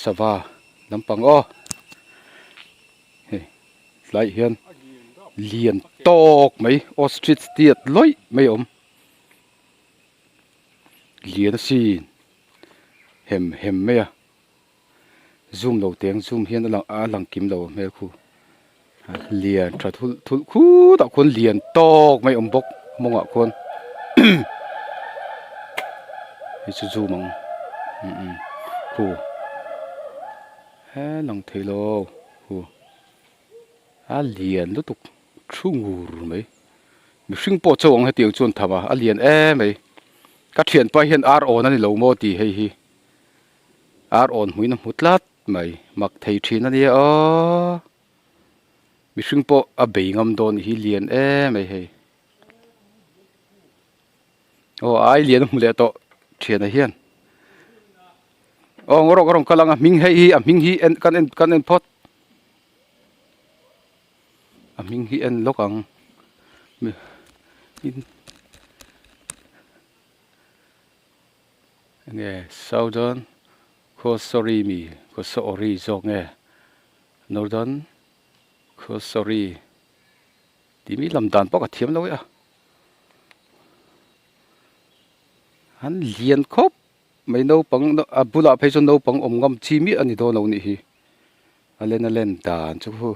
sava lampang o lại hiền liền tóc mấy ostrich tiệt lối mấy ông liền xin hem hem mấy à zoom đầu tiếng zoom hiền lăng kim đầu mấy khu liền tra thul thul khu tạo con liền tóc mấy ông bốc mong ạ con cái zoom mong khu lăng thấy lo khu liền lúc tục chung ngủ mấy mình sinh bộ châu ông hay tiểu chuồn thầm liền mấy các chuyện phải hiện ron này lâu mô thì hay ron mũi nó hút lát mấy mặc thấy chuyện này mình sinh bộ bể ngâm đồn hi liền mấy hay ai liền mu lệ to chuyện này hiện ngoro cái lang mình hi en kan en pot mình hi en lok ang nghe southern Kosorimi Kosori zo nghe northern Kosori thì mi làm đàn bóc thiếm đâu á hắn liền khóc mấy nấu bằng bula phải cho nấu bằng ngâm chi mi anh đó nấu nị hi lên đàn chú hu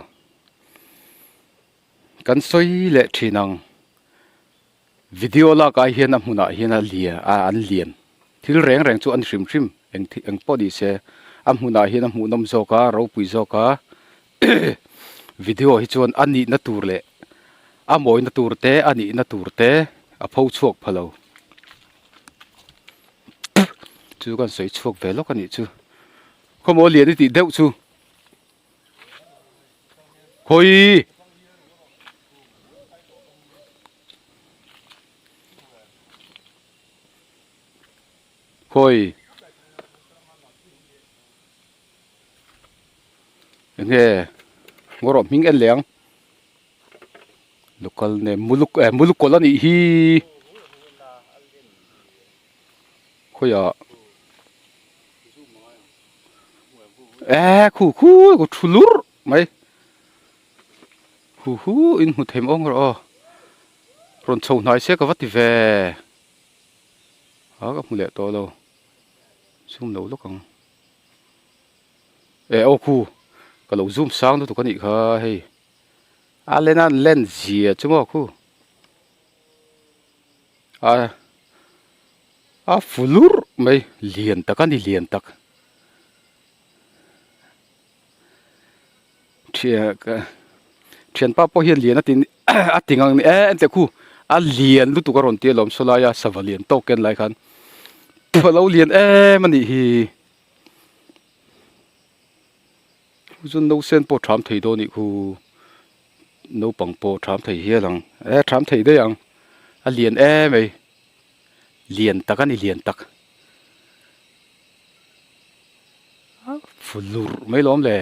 kan soi lệ chi năng video la cái hiền am huna hiền an liền thil reng chu an shrim eng podi se am huna hiền am hu nam zo ka ro pui zo ka video hi chuan ani na tur le amoi na tur te ani na tur te a phau chuak phalo chu kan soi chuak ve lok ani chu khomo liền ti deuh chu hoi hoi nghe ngoro ming en leng local ne muluk kolan hi khoya khu thulur mai khu in hu them ong ro ron chou nai se ka vati ve ka mu le to lo zoom lo lokang khu ka lo zoom sang to ka ni kha hei len zia chumo khu fulur mai liền tak ani liền tak thian pa po hian liền atin atingang ni ente khu liền lu tu ka ron te lom solaya savalian token lai khan lo liền mani hi zun no sen po tham thei do ni khu no pang po tham thei hi lang tham thei de yang liền mai liền tak ani liền tak fulur mai lom le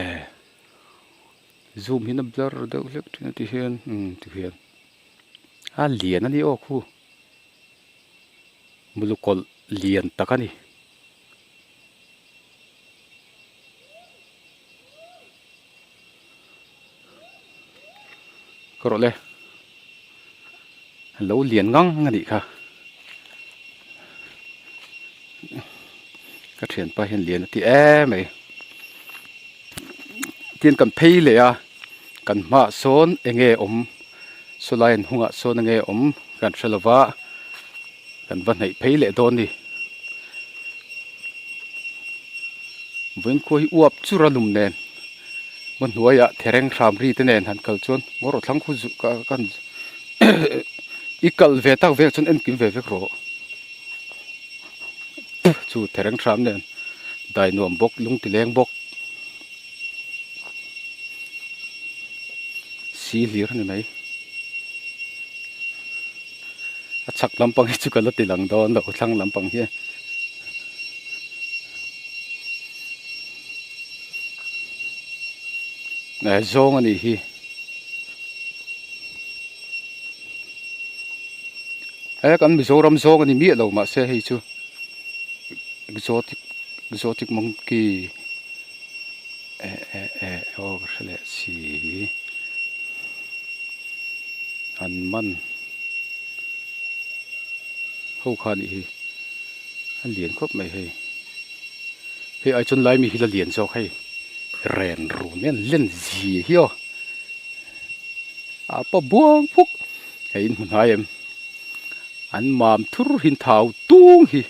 zoom hin blur de lek ti hian ti hian liền ani khu mulukol liền tak ani có rồi lâu liền ngang đi kha các chuyện pa hiện liền thì mày tiền cần pay lệ cần ma son nghe số line hung son nghe cần salva cần vấn này pay lệ đón đi vẫn coi uap chura lum nenมันหัวya thereng ram ri te nen han kal chon ngoro thlang khu zu ka kan ikal ve tak ve chon en kim ve ro chu thereng ram nen dai nuam bok lung ti leng bok si lir ni mai a chak lampang hi chu kala ti lang don lo thlang lampang hi zong ani hi kan Mizoram zong ani mi lo ma se hei chu exotic monkey โอ้ก็เฉลยสีอันมันหูขานี่อันเหรียญครบไหมเฮ้ยไอ้จนไล่มีฮิลเหรียญจอกให้แรนรูเนี่ยเล่นจีเฮียปะบวงพุกไอ้มันหายอันมามทุรหินเท้าตุ้งฮี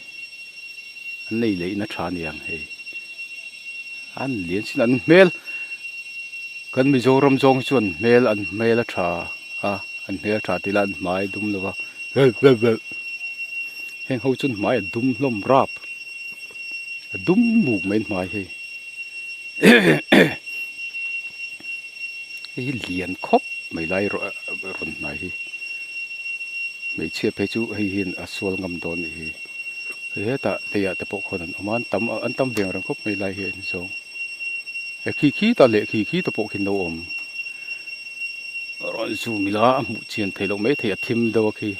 อันนี้เลยนัชานี่ยังเฮ้อันเหรียญสิอันเมลกันมิโซรมจงชวนเมลอันเมลชาอันเมลชาติลันไม้ดุมเลยวะเฮ้เฮงเขาจนไม้ดุมล้มราบดุมหมูกเม็นไม้เฮ้ไอ้เหรียญครบไม่ไล่รนไหนไม่เชื่อไปจูให้เห็นอสวลงำโดนเฮ้แต่เลียแต่พวกคนนั้นมันตั้มเวียงรังครบไม่ไล่เห็นส่งไอ้ขี้ตาเละขี้ตะพวกเห็นโนมร้อนซูมิลาหมู่เชียนเทลงไม่เทียทิมเดวขี้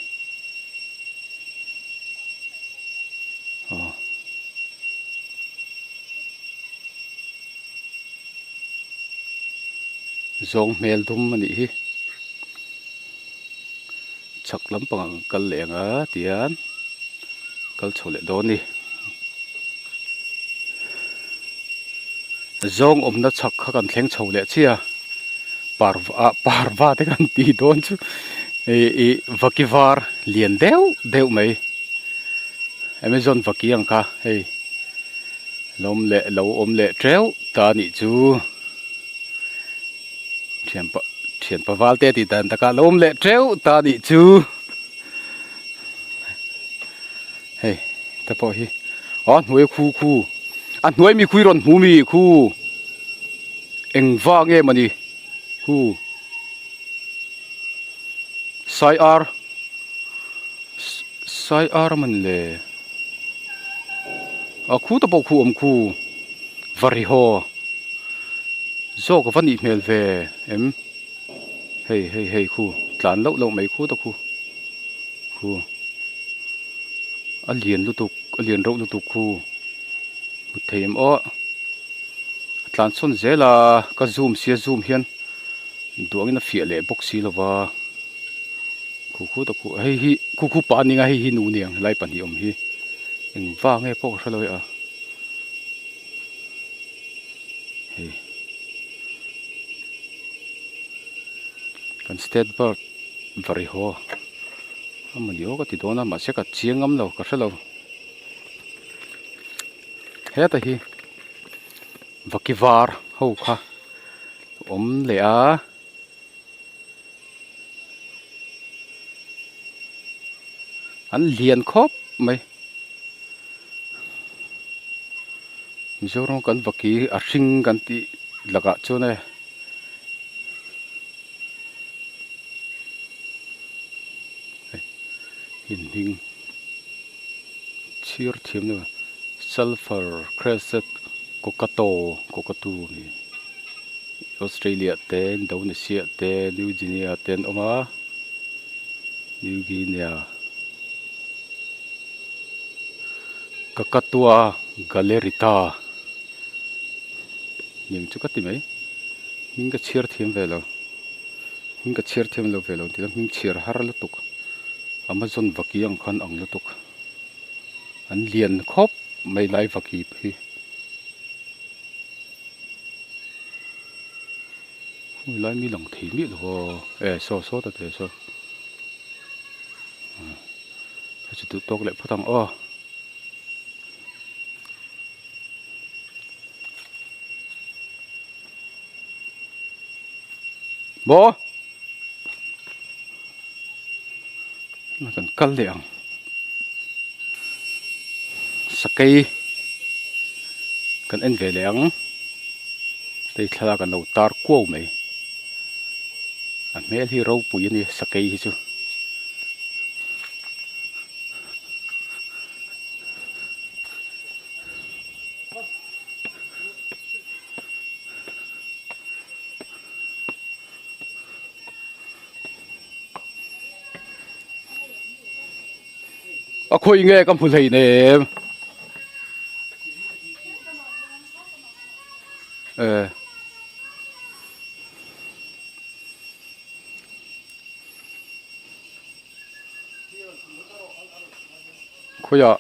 zong mel dum mani hi chak lampang kal lenga tian kal chole don ni zong omna chak kha kan thleng chole chia parwa te kan ti don chu e vakivar lien deu mai amazon vakiang kha hey lom le lo om le treu ta ni chu thiền pa val te ti dan ta ka lom le treu ta di chu hey ta po hi nuôi khu nuôi mi khui ron hu mi khu eng va nge mani khu sai ar man le khu ta po khu khu vari ho zo ko vani mel ve em hey khu tlan lo mấy khu ta khu alien ro lu tu khu them o tlan son zela ka zoom hian duang na fia le box si lova khu ta khu hi khu pa ni nga hi nu niang lai pan hi hi eng wa nge po hlaloi a hey kan state bird vari ho aman yo ka ti dona ma se ka chiangam lo ka hlo he ta hi vakivar ho kha le a an lian khop mai mizoram kan vaki a hring kan ti laga chu ne hình chia thiếm nữa sulfur crescent cockatoo ni Australia ten Indonesia ten New Guinea ten oma New Guinea Kakatua galerita những chỗ cái mấy mình cái chia thiếm về rồi mình cái chia thiếm về rồi thì mình chia har là tục Amazon vaki ang khan ang lutuk an lian khop mai lai vaki hi lai mi lang thi mi lo so ta te so chu tu tok le phatang bo mà cần cân liệng sakai cần ăn về liệng đây là cần đầu tar quâu mày mấy thì rau bùi này sakai chứ khôi nghe con phụ thầy này khôi ạ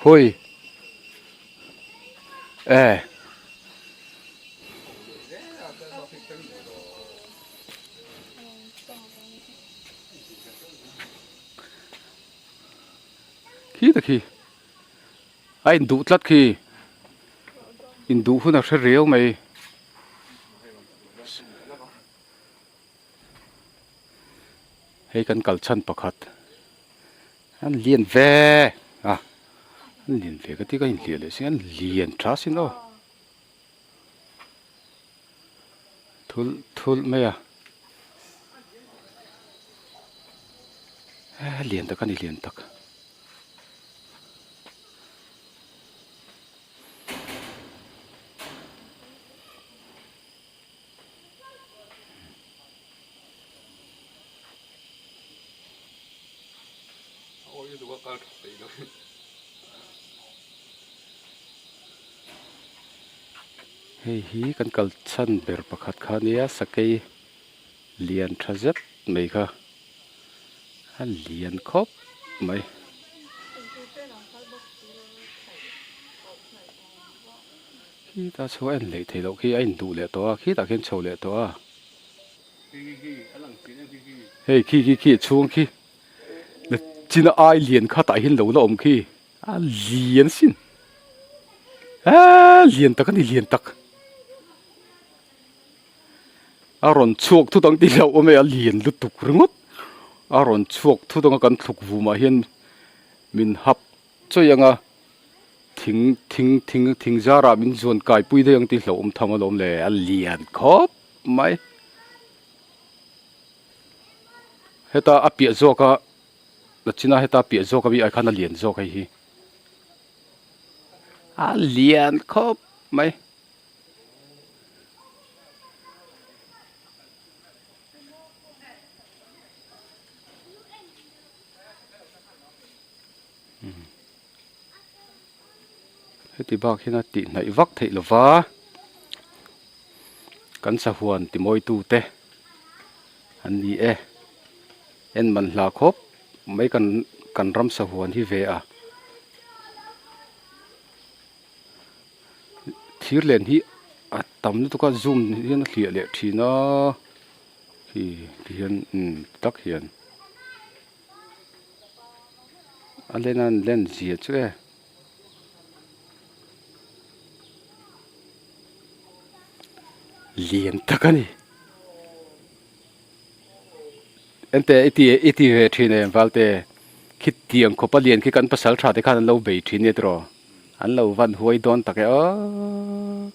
khôi khi ta khi ai đủ lát khi in đủ hơn là sẽ réo mày hay cần cẩn thận bạc hạt anh liền về à anh liền về cái tí cái liền đấy anh liền trả xin đâu thul thul mày liền tắc anh liền tắc hei hi kan kal chan ber pakhat kha nia sakai lian thazet mai kha a lian khop mai khi ta cho anh lấy thấy đâu khi anh đủ lệ to khi ta khen sầu lệ to hei khi chuông khi chỉ là ai liền khá tại hiện lâu là ông khi liền xin liền tắc cái liền tắc ron chuộc thu đằng đi lâu ôm liền lụt tục rung ron chuộc thu đằng kan thục vu mà hiền mình hấp cho yang thing ra ra mình dọn cài pui đây yang đi lâu ôm tham ôm lệ liền khop mai heta apia zoka na china heta pia zoka bi ai khana liền zoka hi liền khop mai heti ba khi na ti nai vak thei lova kan sa huan ti moi tu te an ni en man la khop mấy kan ram sa huan hi ve a thir len hi tam nu to ka zoom hian hlia le thina hi hian tak hian alenan len zia che liền takani ente iti ve thine valte khit tiang khopa lian ki kan pasal tha te khan lo be thine tro an lo van huai don take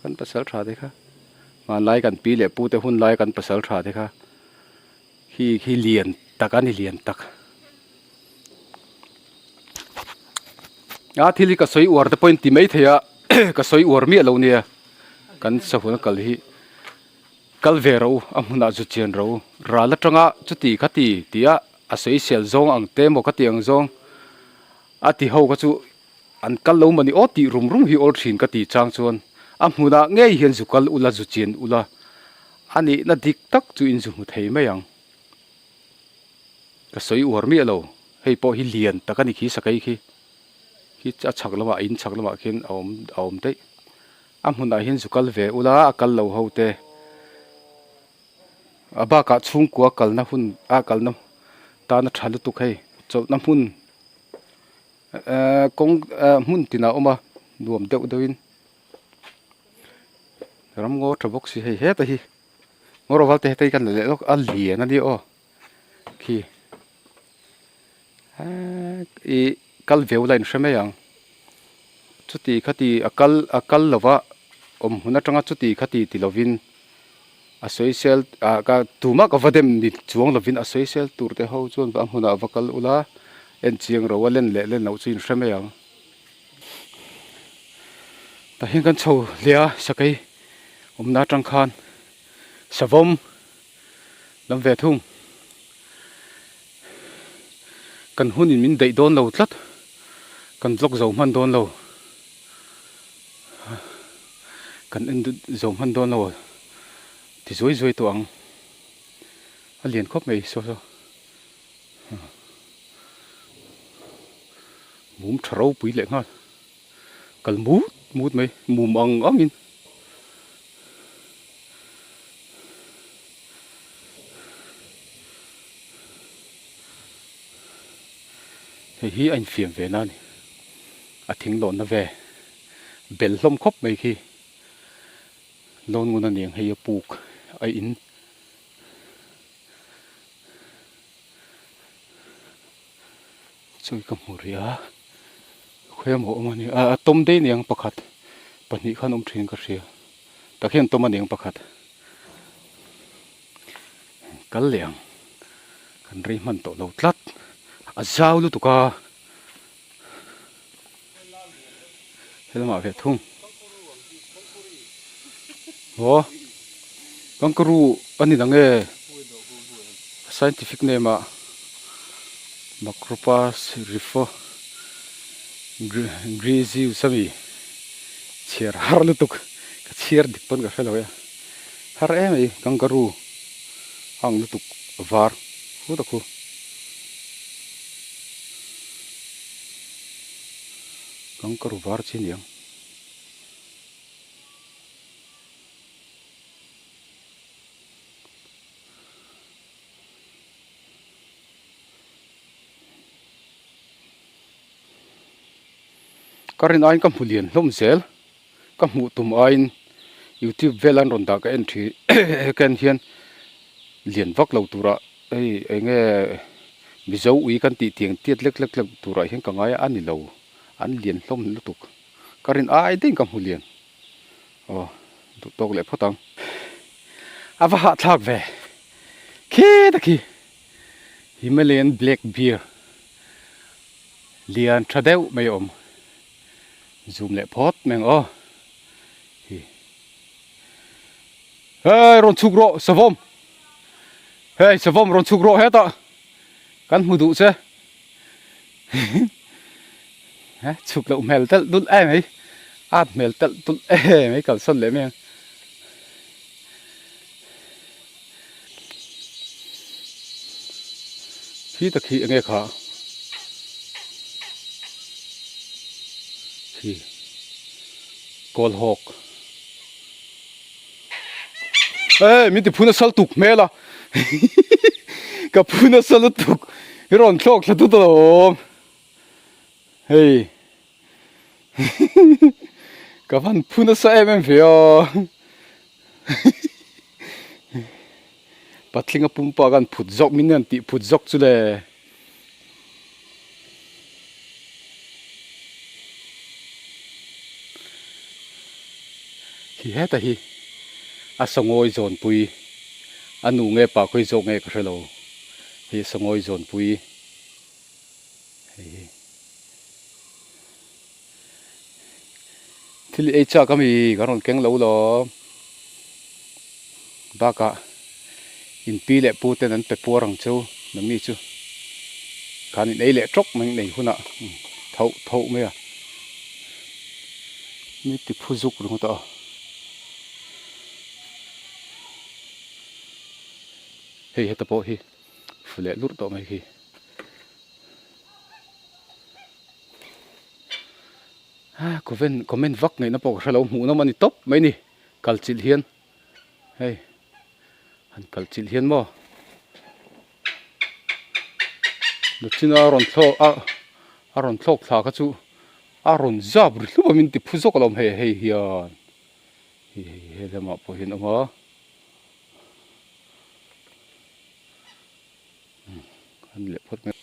kan pasal tha te kha ma lai kan pi le pu te hun lai kan pasal tha te kha khi liền takani liền tak thili ka soi war the point ti mai theya ka soi war mi lo nia kan sa hun kal hi kal ve ro amuna zu chen ro ra la tanga chuti khati tia asoi sel zong ang te mo khati ang zong ati ho ka chu an kal lo mani o ti rum hi ol thin ka ti chang chon amuna nge hian zu kal ula zu chen ula ani na dik tak chu in zu mu thei mai ang ka soi war mi lo hei po hi lian takani khi sakai khi cha chaklama in chaklama khin aum te amuna hian zu kal ve ula akal lo ho te aba ka chung kwa kalna hun kalna ta na thalu tu khai cho na hun kong hun tina oma nuam deuh deuhin ram ngo thabok si hei he ta hi ngoro walte he tai kan le lok a lian ani o khi e kal veu lain shame yang chuti khati akal lova huna tanga chuti khati ti lovin a social ka tuma ka vadem ni chuang lovin a social tur te ho chon ba huna vakal ula en chiang ro walen le no chin shame yang ta hin kan chho lia sakai na tang khan savom lam ve thung kan hunin min dei don lo tlat kan vlog zo man don lo kan in zo man don lo thì dối dối tuang liền khóc mày so so múm trâu bụi lệ ngon cần mút mút mày mùm ong ong in thì hi anh phiền về nó này à thính lộn nó về bền lông khóc mày khi lôn ngon anh hay buộc ai in chơi cầm hồ ria khoe mộ mà nè tôm đây nè bạc hạt bận nhị khăn ông truyền cái gì ta khen tôm mà nè bạc hạt cá lẹng cần ri mình tổ lẩu lát sao luôn tụi ca thế là mà về thung ô kangaroo anh đi đằng nghe scientific name mà Macropas river greasy usami chair har lutuk chair dipon ka fellow ya har em kangaroo ang lutuk var hu ta khu kangaroo var chin yang karin ain kam hulian lom zel kam mu tum ain YouTube velan ron da ka entry kan hian lian vak lo tura ei nge mi zo ui kan ti tiang tiat lek lek lek tura hian ka ngai ani lo an lian hlom lutuk karin ai ding kam hulian o tok le photang ava ha thak ve ki ta ki Himalayan black bear lian thadeu mai om zoom lại phốt mình hey ron chuk ro savom hey savom ron chuk ro hết ạ căn mù đủ chứ chuk lậu mèo tel đun em ấy mèo tel đun em ấy cầm sân lấy mình khi ta khi nghe khó Gold hawk. Ê, mình thì phun nó sal tục mẹ là, cả phun nó sal tục, cái ròn chọc là tụt rồi. Hey, cả phần phun nó sal em phải à, bắt linh pum pa gan phut dọc mình nên tị phut dọc chứ lệ. Hi hết hi songoi zon pui anu nge pa khoi zo nge khelo hi songoi zon pui thil e cha kami garon keng lo lo ba ka in pi le pu ten an pe porang chu nami chu kan nei le trok mang nei huna thau thau me mi ti phuzuk ru ta hey heta po hi fule lur to mai hi comment vak ngai na po khalo mu na mani top mai ni kalchil hian hey han kalchil hian mo nuchina ron thlo a ron thlok thla ka chu a ron zab ru lu min ti phuzok lom he he hian he le ma po hin ama anh lệ phốt miệng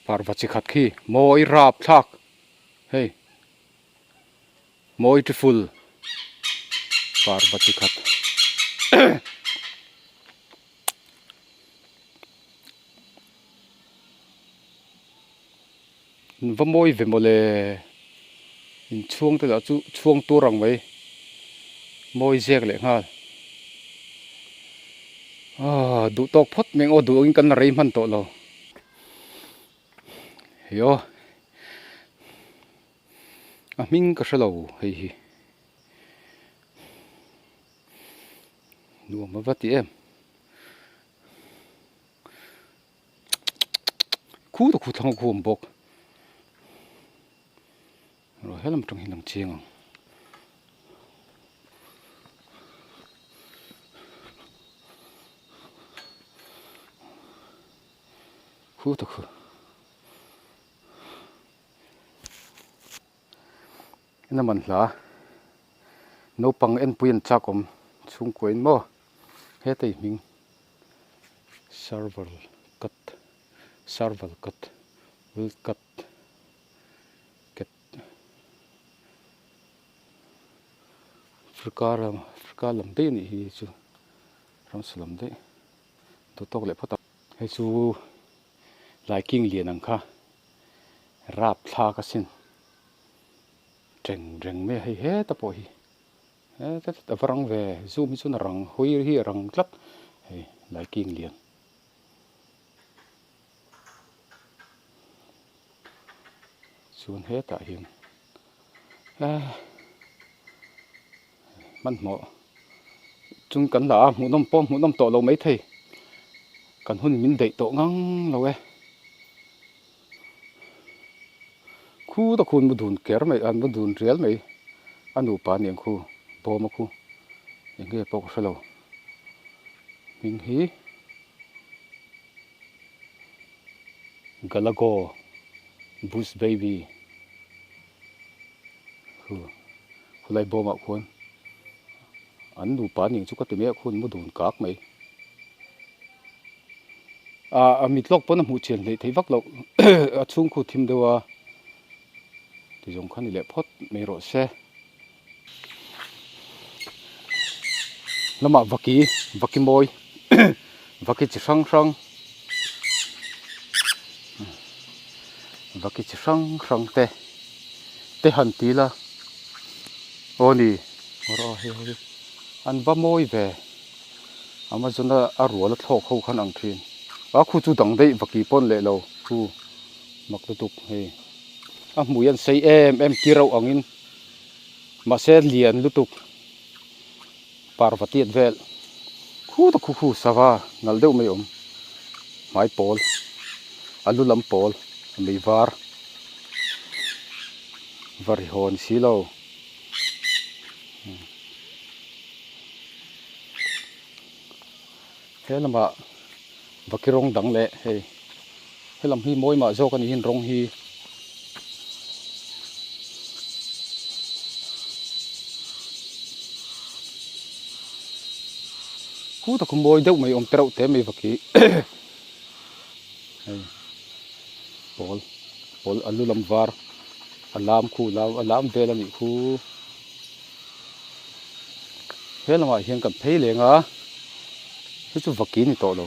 parvati khát khi moi rap thak hey moi full parvati khát và moi về một lệ chuông tức là chuông tu rằng vậy môi dẹt lại ha du tok phot meng o du in kan rei man to lo yo a ming ka shalo hei hi nu ma vati em khu to khu thang khu bok rồi helam trong hinang chiang khu to khu na man la no pang en puin chakom chung koin mo he te ming serval cut will cut ket frika lam de ni hi chu ram salam de to tok le phota he chu liking lian ang kha rap thla ka sin reng me hei he ta po hi ta varang ve zoom chu na rang hoi hi rang tlak hei liking lian chuan he ta hian man mo chung kan la mu nom to lo mai thei kan hun min dei to ngang lo e khu ta khun mu dun ker mai an mu dun rial mai anu pa niang khu bo ma khu enge pok shalo ming hi galago boost baby hulai bo ma khun an nu pa ning chu ka ti me khun mu dun kak mai a mitlok pon mu chen le thei vak lo a chung khu thim dewa ti jong khan le phot me ro se lama vaki moi vaki chi sang vaki chi sang te han ti la oni ro he an va moi ve amazon a rual thok ho khan ang thin a khu chu dang dei vaki pon le lo khu mak tu tuk he a muyan sei em ki ro angin ma se lian lutuk parvati vel khu to khu sawa ngal deuh mai om mai pol alu lam pol mei var hon silo helama vakirong dang le hey helam hi moi ma zo kan hin rong hi khu ta kum moi deuh mai om terau te mai vaki hey pol alu lam var alam khu alam vel ani khu helama hian kan phei lenga chu vaki ni to lo